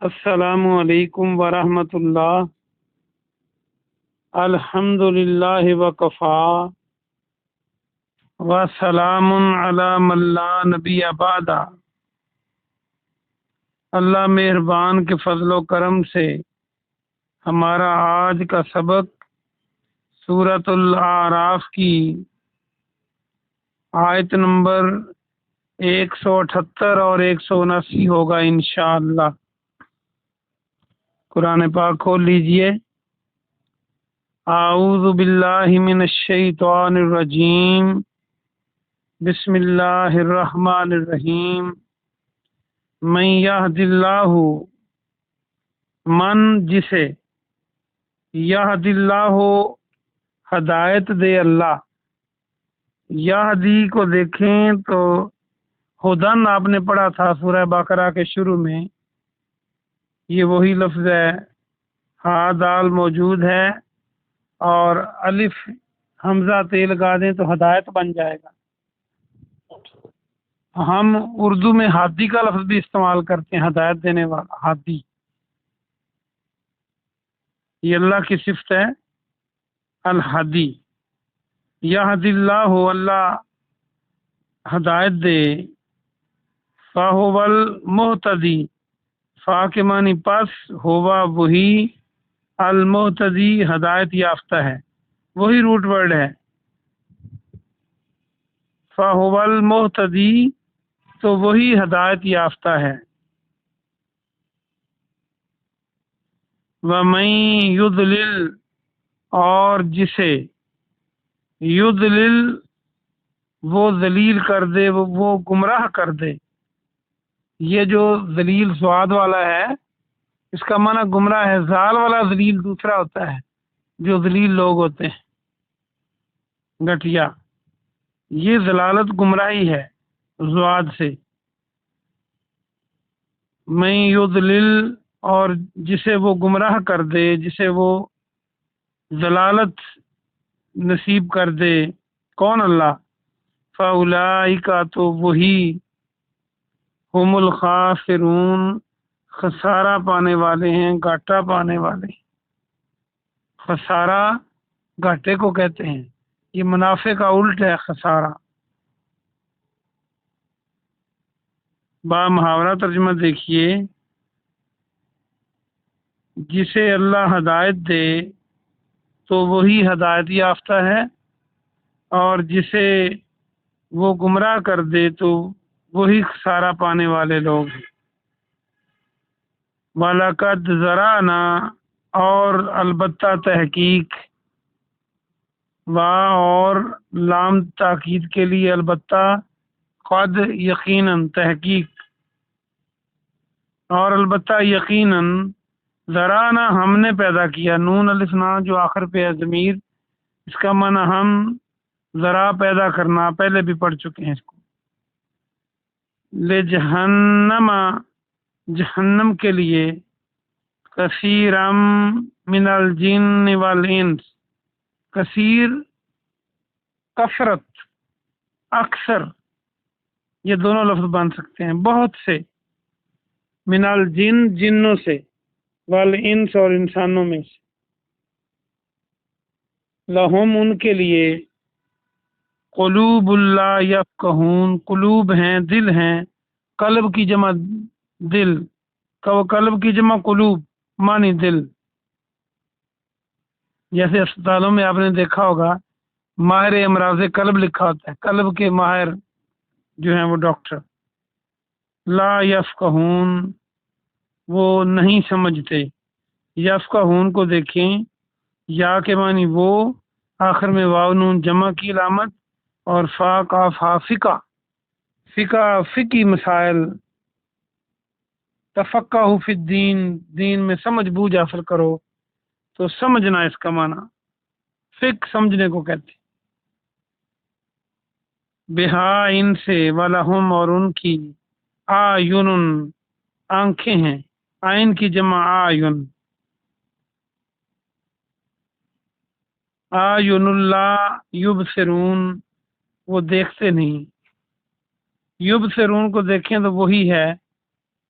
السلام علیکم ورحمۃ اللہ۔ الحمد للہ وکفا وسلام علی من لا نبی بعد۔ اللہ مہربان کے فضل و کرم سے ہمارا آج کا سبق سورۃ الاعراف کی آیت نمبر 178 اور 179 ہوگا انشاءاللہ۔ قرآن پاک کھول لیجئے۔ اعوذ باللہ من الشیطان الرجیم، بسم اللہ الرحمن الرحیم۔ من یہد اللہ، من جسے، یہد اللہ ہدایت دے اللہ۔ یہدی کو دیکھیں تو ہدن آپ نے پڑھا تھا سورہ بقرہ کے شروع میں، یہ وہی لفظ ہے۔ ہا دال موجود ہے اور الف حمزہ تے لگا دیں تو ہدایت بن جائے گا۔ ہم اردو میں ہادی کا لفظ بھی استعمال کرتے ہیں، ہدایت دینے والا، ہادی۔ یہ اللہ کی صفت ہے، الہادی۔ یہد اللہ، اللہ ہدایت دے۔ فاہو المہتدی، فا کے معنی پس، ہوا وہی، المہتدی ہدایت یافتہ ہے، وہی روٹ ورڈ ہے۔ فاہو المہتدی تو وہی ہدایت یافتہ ہے۔ وَمَن یُضْلِل، اور جسے، یضلل وہ ذلیل کر دے، وہ گمراہ کر دے۔ یہ جو ذلیل سواد والا ہے اس کا معنی گمراہ ہے۔ زال والا ذلیل دوسرا ہوتا ہے، جو ذلیل لوگ ہوتے ہیں، گٹھیا۔ یہ ضلالت گمراہی ہے زواد سے۔ من یضلل، اور جسے وہ گمراہ کر دے، جسے وہ ضلالت نصیب کر دے، کون؟ اللہ۔ فاولئک، تو وہی، ہم الخاسرون خسارہ پانے والے ہیں، گھاٹا پانے والے۔ خسارہ گھاٹے کو کہتے ہیں، یہ منافع کا الٹ ہے خسارہ۔ با محاورہ ترجمہ دیکھیے۔ جسے اللہ ہدایت دے تو وہی ہدایت یافتہ ہے، اور جسے وہ گمراہ کر دے تو وہی خسارہ پانے والے لوگ ہیں۔ وَلَقَدْ ذَرَأْنَا، اور البتہ تحقیق، اور لام تاکید کے لیے البتہ، قد یقیناً تحقیق، اور البتہ یقیناً، ذرانا ہم نے پیدا کیا، نون الف نا جو آخر پہ ہے ضمیر، اس کا معنی ہم، ذرا پیدا کرنا، پہلے بھی پڑھ چکے ہیں اس کو۔ لجہنم، جہنم کے لیے، کثیرم من الجن والانس، کثیر کثرت، اکثر، یہ دونوں لفظ بن سکتے ہیں، بہت سے، من الجن جنوں سے، والانس اور انسانوں میں سے۔ لہم ان کے لیے، قلوب لا یفقہون، قلوب ہیں، دل ہیں، قلب کی جمع دل، قلب کی جمع قلوب، معنی دل۔ جیسے اسپتالوں میں آپ نے دیکھا ہوگا ماہر امراض قلب لکھا ہوتا ہے، قلب کے ماہر جو ہیں وہ ڈاکٹر۔ لا یفقہون، وہ نہیں سمجھتے۔ یفقہون کو دیکھیں، یا کے معنی وہ، آخر میں واو نون جمع کی علامت، اور فا کاف ہا فقہ، فقہ فقی مسائل۔ تفقہ فی الدین، دین میں سمجھ بوجھ حاصل کرو، تو سمجھنا اس کا معنی، فقہ سمجھنے کو کہتے ہیں۔ بہا ان سے، ولہم اور ان کی، آیون آنکھیں ہیں، آئین کی جمع آیون، آیون اللہ یبصرون، وہ دیکھتے نہیں۔ یبصرون کو دیکھیں تو وہی ہے،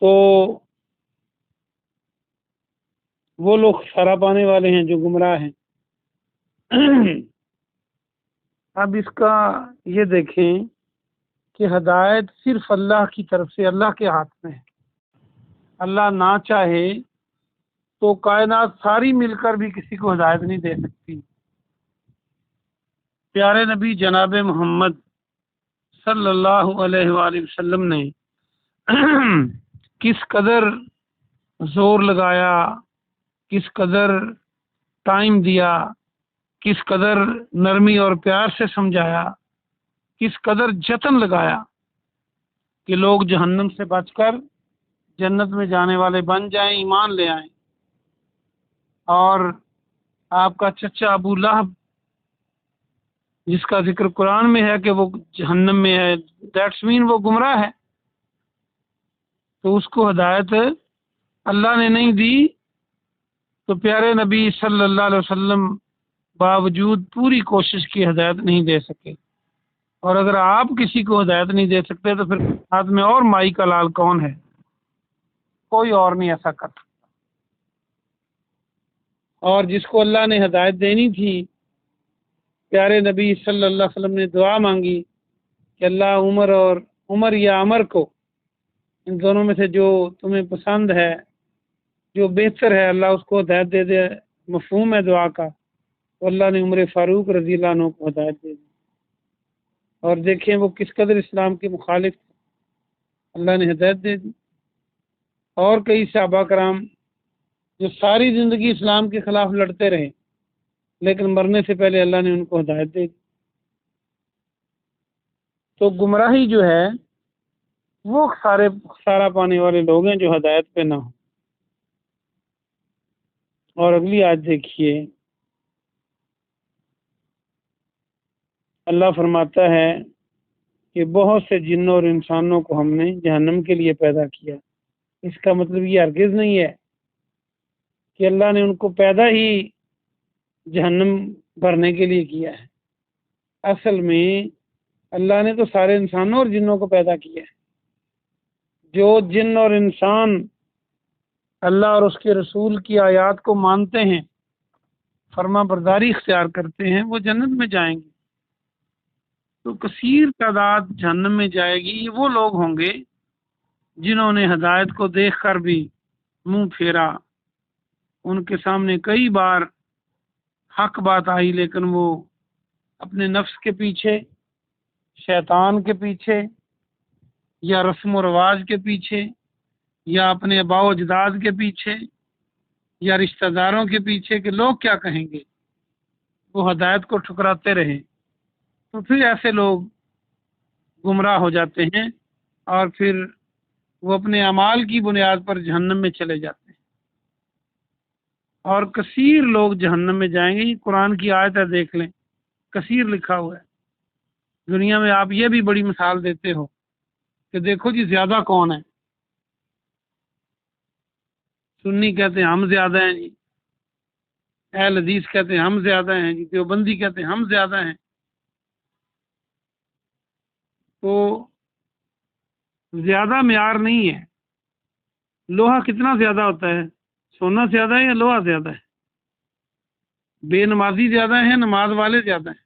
تو وہ لوگ خسارہ پانے والے ہیں جو گمراہ ہیں۔ اب اس کا یہ دیکھیں کہ ہدایت صرف اللہ کی طرف سے، اللہ کے ہاتھ میں ہے۔ اللہ نہ چاہے تو کائنات ساری مل کر بھی کسی کو ہدایت نہیں دے سکتی۔ پیارے نبی جناب محمد صلی اللہ علیہ وآلہ وسلم نے کس قدر زور لگایا، کس قدر ٹائم دیا، کس قدر نرمی اور پیار سے سمجھایا، کس قدر جتن لگایا کہ لوگ جہنم سے بچ کر جنت میں جانے والے بن جائیں، ایمان لے آئیں۔ اور آپ کا چچا ابو لہب، جس کا ذکر قرآن میں ہے کہ وہ جہنم میں ہے، دیٹس مین وہ گمراہ ہے، تو اس کو ہدایت اللہ نے نہیں دی، تو پیارے نبی صلی اللہ علیہ وسلم باوجود پوری کوشش کی ہدایت نہیں دے سکے۔ اور اگر آپ کسی کو ہدایت نہیں دے سکتے تو پھر ہاتھ میں اور مائی کا لال کون ہے؟ کوئی اور نہیں ایسا کر سکتا۔ اور جس کو اللہ نے ہدایت دینی تھی، پیارے نبی صلی اللہ علیہ وسلم نے دعا مانگی کہ اللہ عمر یا عمر کو، ان دونوں میں سے جو تمہیں پسند ہے، جو بہتر ہے، اللہ اس کو ہدایت دے دے۔ مفہوم ہے دعا کا، تو اللہ نے عمر فاروق رضی اللہ عنہ کو ہدایت دے دی۔ اور دیکھیں وہ کس قدر اسلام کے مخالف تھے، اللہ نے ہدایت دے دی۔ اور کئی صحابہ کرام جو ساری زندگی اسلام کے خلاف لڑتے رہے، لیکن مرنے سے پہلے اللہ نے ان کو ہدایت دے دی۔ تو گمراہی جو ہے وہ خسارہ پانے والے لوگ ہیں جو ہدایت پہ نہ ہوں۔ اور اگلی آیت دیکھیے، اللہ فرماتا ہے کہ بہت سے جنوں اور انسانوں کو ہم نے جہنم کے لیے پیدا کیا۔ اس کا مطلب یہ ہرگز نہیں ہے کہ اللہ نے ان کو پیدا ہی جہنم بھرنے کے لیے کیا ہے۔ اصل میں اللہ نے تو سارے انسانوں اور جنوں کو پیدا کیا ہے۔ جو جن اور انسان اللہ اور اس کے رسول کی آیات کو مانتے ہیں، فرما برداری اختیار کرتے ہیں، وہ جنت میں جائیں گے۔ تو کثیر تعداد جہنم میں جائے گی، یہ وہ لوگ ہوں گے جنہوں نے ہدایت کو دیکھ کر بھی منہ پھیرا۔ ان کے سامنے کئی بار حق بات آئی، لیکن وہ اپنے نفس کے پیچھے، شیطان کے پیچھے، یا رسم و رواج کے پیچھے، یا اپنے آباء و اجداد کے پیچھے، یا رشتہ داروں کے پیچھے کہ لوگ کیا کہیں گے، وہ ہدایت کو ٹھکراتے رہے، تو پھر ایسے لوگ گمراہ ہو جاتے ہیں اور پھر وہ اپنے اعمال کی بنیاد پر جہنم میں چلے جاتے ہیں۔ اور کثیر لوگ جہنم میں جائیں گے۔ یہ قرآن کی آیت ہے، دیکھ لیں، کثیر لکھا ہوا ہے۔ دنیا میں آپ یہ بھی بڑی مثال دیتے ہو کہ دیکھو جی زیادہ کون ہے، سنی کہتے ہیں ہم زیادہ ہیں جی، اہل حدیث کہتے ہیں ہم زیادہ ہیں جی، دیوبندی کہتے ہیں ہم زیادہ ہیں۔ تو زیادہ معیار نہیں ہے۔ لوہا کتنا زیادہ ہوتا ہے؟ سونا زیادہ ہے یا لوہا زیادہ ہے؟ بے نمازی زیادہ ہیں، نماز والے زیادہ ہیں؟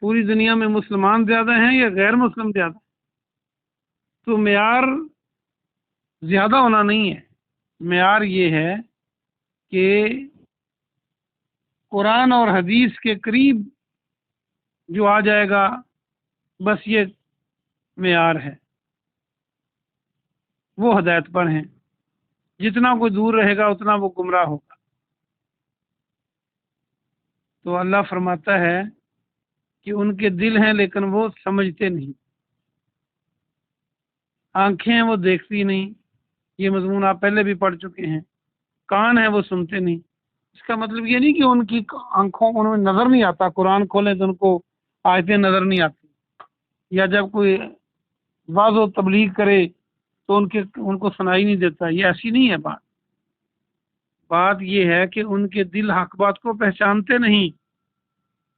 پوری دنیا میں مسلمان زیادہ ہیں یا غیر مسلم زیادہ؟ تو معیار زیادہ ہونا نہیں ہے، معیار یہ ہے کہ قرآن اور حدیث کے قریب جو آ جائے گا، بس یہ معیار ہے، وہ ہدایت پر ہیں۔ جتنا کوئی دور رہے گا اتنا وہ گمراہ ہوگا۔ تو اللہ فرماتا ہے کہ ان کے دل ہیں لیکن وہ سمجھتے نہیں، آنکھیں ہیں وہ دیکھتی نہیں، یہ مضمون آپ پہلے بھی پڑھ چکے ہیں، کان ہیں وہ سنتے نہیں۔ اس کا مطلب یہ نہیں کہ ان کی آنکھوں ان میں نظر نہیں آتا، قرآن کھولیں تو ان کو آیتیں نظر نہیں آتی، یا جب کوئی واضح و تبلیغ کرے تو ان کو سنائی نہیں دیتا، یہ ایسی نہیں ہے بات۔ بات یہ ہے کہ ان کے دل حق بات کو پہچانتے نہیں،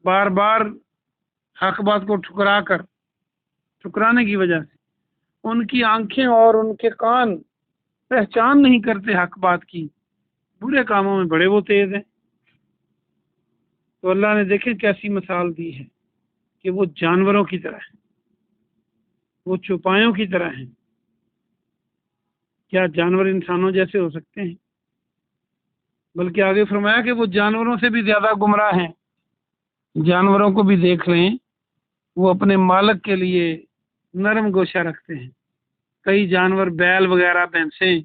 بار بار حق بات کو ٹھکرانے کی وجہ سے ان کی آنکھیں اور ان کے کان پہچان نہیں کرتے حق بات کی، برے کاموں میں بڑے وہ تیز ہیں۔ تو اللہ نے دیکھیں کیسی مثال دی ہے کہ وہ جانوروں کی طرح ہیں، وہ چوپایوں کی طرح ہیں۔ کیا جانور انسانوں جیسے ہو سکتے ہیں؟ بلکہ آگے فرمایا کہ وہ جانوروں سے بھی زیادہ گمراہ ہیں۔ جانوروں کو بھی دیکھ لیں، وہ اپنے مالک کے لیے نرم گوشہ رکھتے ہیں۔ کئی جانور بیل وغیرہ بھینسیں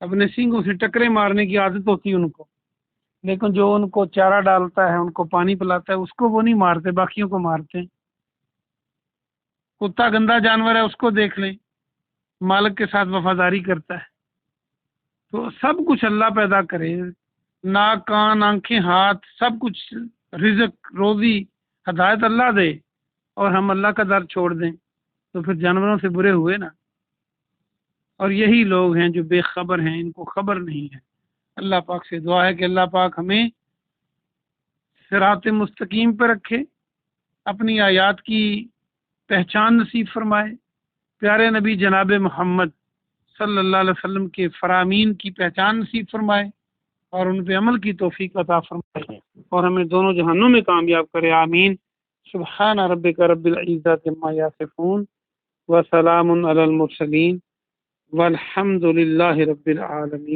اپنے سینگوں سے ٹکرے مارنے کی عادت ہوتی ہے ان کو، لیکن جو ان کو چارہ ڈالتا ہے، ان کو پانی پلاتا ہے، اس کو وہ نہیں مارتے، باقیوں کو مارتے ہیں۔ کتا گندا جانور ہے، اس کو دیکھ لیں، مالک کے ساتھ وفاداری کرتا ہے۔ تو سب کچھ اللہ پیدا کرے، ناک، کان، آنکھیں، ہاتھ، سب کچھ، رزق، روزی، ہدایت اللہ دے، اور ہم اللہ کا در چھوڑ دیں، تو پھر جانوروں سے برے ہوئے نا۔ اور یہی لوگ ہیں جو بے خبر ہیں، ان کو خبر نہیں ہے۔ اللہ پاک سے دعا ہے کہ اللہ پاک ہمیں صراط مستقیم پر رکھے، اپنی آیات کی پہچان نصیب فرمائے، پیارے نبی جناب محمد صلی اللہ علیہ وسلم کے فرامین کی پہچان نصیب فرمائے، اور ان پہ عمل کی توفیق عطا فرمائے، اور ہمیں دونوں جہانوں میں کامیاب کرے، آمین۔ سبحان ربک رب العزت عما یصفون وسلام علی المرسلین والحمد للہ رب العالمین۔